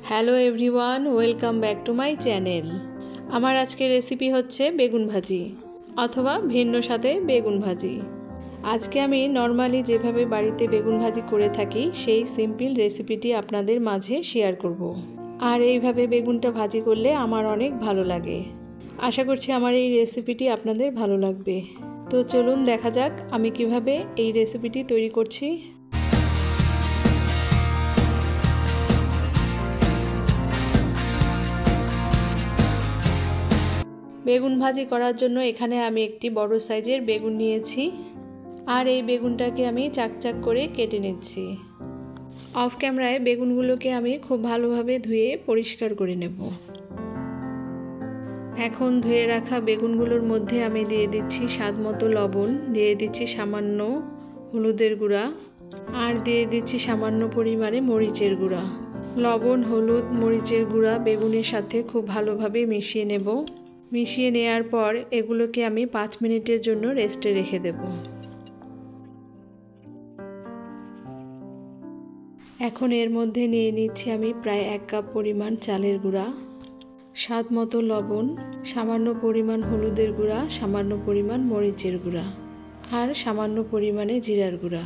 Hello everyone, welcome back to my channel. আমার আজকের recipe হচ্ছে বেগুন ভাজি অথবা ভিন্ন স্বাদে বেগুন ভাজি। আজকে আমি নর্মালি যেভাবে বাড়িতে বেগুন ভাজি করে থাকি সেই সিম্পল রেসিপিটি আপনাদের মাঝে শেয়ার করব। আর এইভাবে বেগুনটা ভাজি করলে আমার অনেক ভালো লাগে। আশা করছি আমার এই রেসিপিটি আপনাদের ভালো লাগবে। তো চলুন দেখা যাক আমি কিভাবে এই রেসিপিটি তৈরি করছি। বেগুন ভাজি করার জন্য এখানে আমি একটি বড় সাইজের বেগুন নিয়েছি আর এই বেগুনটাকে আমি চাকচাক করে কেটে নিচ্ছি। অফ ক্যামেরায় বেগুনগুলোকে আমি খুব ভালোভাবে ধুয়ে পরিষ্কার করে নেব। এখন ধুয়ে রাখা বেগুনগুলোর মধ্যে আমি দিয়ে দিচ্ছি স্বাদ মতো লবণ, দিয়ে দিচ্ছি সামান্য হলুদের গুঁড়া আর দিয়ে দিচ্ছি সামান্য পরিমাণে মরিচের গুঁড়া। লবণ, হলুদ, মরিচের গুঁড়া বেগুনের সাথে খুব ভালোভাবে মিশিয়ে নেব। মিশিয়ে নেওয়ার পর এগুলোকে আমি 5 মিনিটের জন্য রেস্টে রেখে দেব। এখন এর মধ্যে নিয়ে নিচ্ছি আমি প্রায় 1 কাপ পরিমাণ চালের গুঁড়া, স্বাদ মতো লবণ, সামান্য পরিমাণ হলুদের গুঁড়া, সামান্য পরিমাণ মরিচের গুঁড়া আর সামান্য পরিমাণে জিরার গুঁড়া।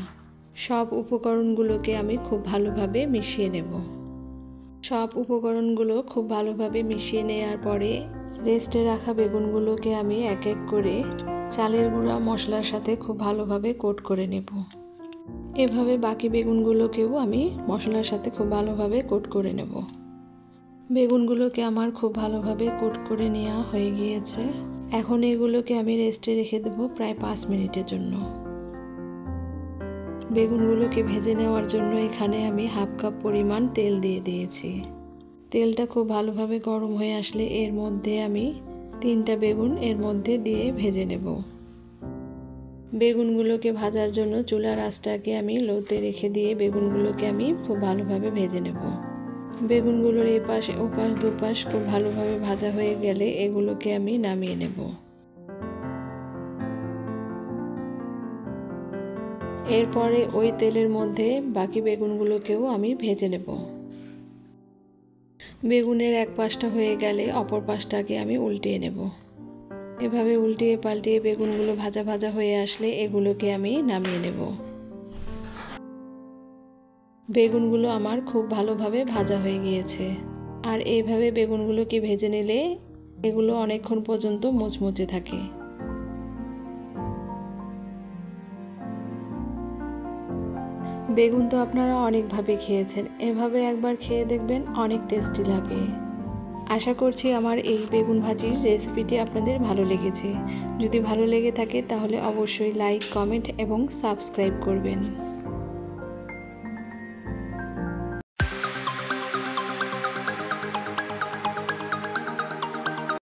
সব উপকরণগুলোকে আমি খুব ভালোভাবে মিশিয়ে নেব। সব উপকরণগুলো খুব ভালোভাবে মিশিয়ে নেওয়ার পরে রেস্টে রাখা বেগুনগুলোকে আমি এক এক করে চালের গুঁড়া মশলার সাথে খুব ভালোভাবে কোট করে নেব। এভাবে বাকি বেগুনগুলোকেও আমি মশলার সাথে খুব ভালোভাবে কোট করে নেব। বেগুনগুলোকে আমার খুব ভালোভাবে কোট করে নেওয়া হয়ে গিয়েছে। এখন এগুলোকে আমি রেস্টে রেখে দেব প্রায় 5 মিনিটের জন্য। বেগুনগুলোকে ভেজে নেওয়ার জন্য এখানে আমি 1/2 কাপ পরিমাণ তেল দিয়ে দিয়েছি। তেলটা খুব ভালোভাবে গরম হয়ে আসলে এর মধ্যে আমি 3টা বেগুন এর মধ্যে দিয়ে ভেজে নেব। বেগুনগুলোকে ভাজার জন্য চুলার আঁচটাকে আমি লোতে রেখে দিয়ে বেগুনগুলোকে আমি খুব ভালোভাবে ভেজে নেব। বেগুনগুলোর এপাশ ওপাশ দুপাশ খুব ভালোভাবে ভাজা হয়ে গেলে এগুলোকে আমি নামিয়ে নেব। এরপরে ওই তেলের মধ্যে বাকি বেগুনগুলোকেও আমি ভেজে নেব। বেগুনের এক পাশটা হয়ে গেলে অপর পাশটাকে আমি উল্টিয়ে নেব। এভাবে উল্টিয়ে পাল্টিয়ে বেগুনগুলো ভাজা ভাজা হয়ে আসলে এগুলোকে আমি নামিয়ে নেব। বেগুনগুলো আমার খুব ভালোভাবে ভাজা হয়ে গিয়েছে। আর এইভাবে বেগুনগুলোকে ভেজে নিলে এগুলো অনেকক্ষণ পর্যন্ত মুচমুচে থাকে। বেগুন তো আপনারা অনেকভাবে খেয়েছেন, এভাবে একবার খেয়ে দেখবেন, অনেক টেস্টি লাগে। আশা করছি আমার এই বেগুন ভাজির রেসিপিটি আপনাদের ভালো লেগেছে। যদি ভালো লেগে থাকে তাহলে অবশ্যই লাইক, কমেন্ট এবং সাবস্ক্রাইব করবেন।